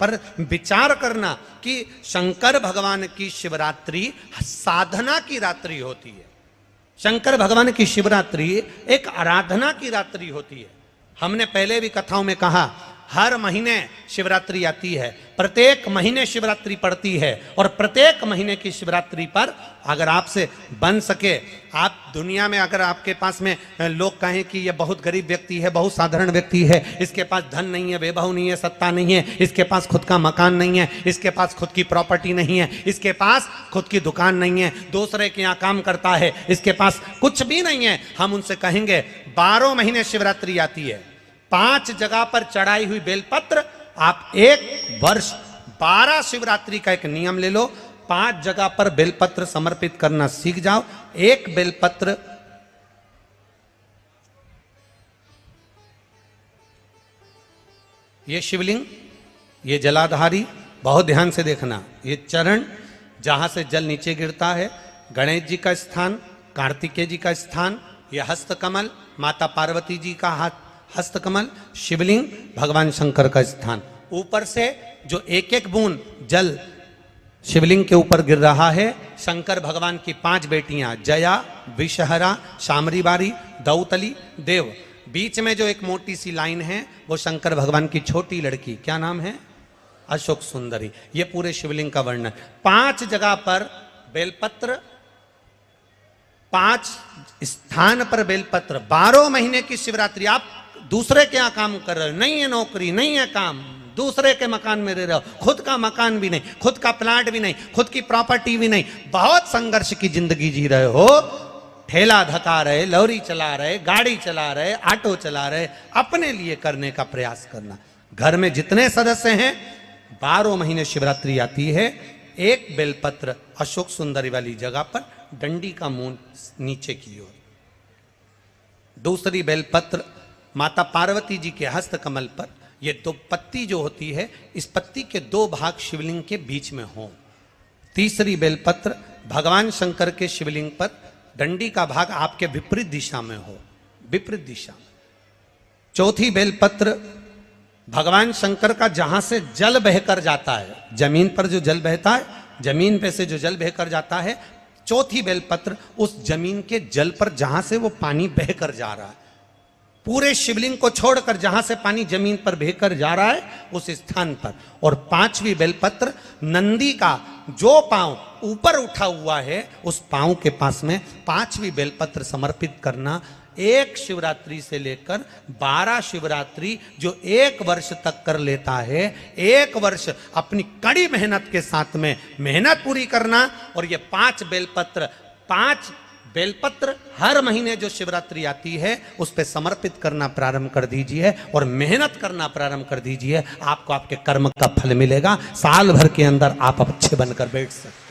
पर विचार करना कि शंकर भगवान की शिवरात्रि साधना की रात्रि होती है। शंकर भगवान की शिवरात्रि एक आराधना की रात्रि होती है। हमने पहले भी कथाओं में कहा, हर महीने शिवरात्रि आती है, प्रत्येक महीने शिवरात्रि पड़ती है, और प्रत्येक महीने की शिवरात्रि पर अगर आपसे बन सके, आप दुनिया में अगर आपके पास में लोग कहें कि ये बहुत गरीब व्यक्ति है, बहुत साधारण व्यक्ति है, इसके पास धन नहीं है, वैभव नहीं है, सत्ता नहीं है, इसके पास खुद का मकान नहीं है, इसके पास खुद की प्रॉपर्टी नहीं है, इसके पास खुद की दुकान नहीं है, दूसरे के यहाँ काम करता है, इसके पास कुछ भी नहीं है, हम उनसे कहेंगे 12 महीने शिवरात्रि आती है, 5 जगह पर चढ़ाई हुई बेलपत्र, आप एक वर्ष 12 शिवरात्रि का एक नियम ले लो, 5 जगह पर बेलपत्र समर्पित करना सीख जाओ। एक बेलपत्र ये शिवलिंग, ये जलाधारी, बहुत ध्यान से देखना, ये चरण जहां से जल नीचे गिरता है, गणेश जी का स्थान, कार्तिकेय जी का स्थान, यह हस्तकमल माता पार्वती जी का हाथ हस्तकमल, शिवलिंग भगवान शंकर का स्थान। ऊपर से जो एक एक बूंद जल शिवलिंग के ऊपर गिर रहा है, शंकर भगवान की 5 बेटियां जया, विषहरा, शामरीबारी, दौतली, देव। बीच में जो एक मोटी सी लाइन है वो शंकर भगवान की छोटी लड़की, क्या नाम है? अशोक सुंदरी। ये पूरे शिवलिंग का वर्णन। 5 जगह पर बेलपत्र, 5 स्थान पर बेलपत्र, 12 महीने की शिवरात्रि। आप दूसरे के यहाँ काम कर रहे हो, नहीं है नौकरी, नहीं है काम, दूसरे के मकान में रह रहे हो, खुद का मकान भी नहीं, खुद का प्लाट भी नहीं, खुद की प्रॉपर्टी भी नहीं, बहुत संघर्ष की जिंदगी जी रहे हो, ठेला धका रहे, लॉरी चला रहे, गाड़ी चला रहे, ऑटो चला रहे, अपने लिए करने का प्रयास करना। घर में जितने सदस्य हैं, 12 महीने शिवरात्रि आती है, एक बेलपत्र अशोक सुंदरी वाली जगह पर, डंडी का मुंह नीचे की ओर। दूसरी बेलपत्र माता पार्वती जी के हस्त कमल पर, ये 2 पत्ती जो होती है, इस पत्ती के 2 भाग शिवलिंग के बीच में हो। तीसरी बेलपत्र भगवान शंकर के शिवलिंग पर, डंडी का भाग आपके विपरीत दिशा में हो, विपरीत दिशा में। चौथी बेलपत्र भगवान शंकर का जहां से जल बहकर जाता है, जमीन पर जो जल बहता है, जमीन पे से जो जल बहकर जाता है, चौथी बेलपत्र उस जमीन के जल पर जहां से वो पानी बहकर जा रहा है, पूरे शिवलिंग को छोड़कर जहां से पानी जमीन पर बहकर जा रहा है उस स्थान पर। और 5वीं बेलपत्र नंदी का जो पांव ऊपर उठा हुआ है, उस पांव के पास में 5वीं बेलपत्र समर्पित करना। एक शिवरात्रि से लेकर 12 शिवरात्रि जो 1 वर्ष तक कर लेता है, 1 वर्ष अपनी कड़ी मेहनत के साथ में मेहनत पूरी करना। और ये 5 बेलपत्र हर महीने जो शिवरात्रि आती है उस पे समर्पित करना प्रारंभ कर दीजिए और मेहनत करना प्रारंभ कर दीजिए। आपको आपके कर्म का फल मिलेगा। साल भर के अंदर आप अच्छे बनकर बैठ सकते।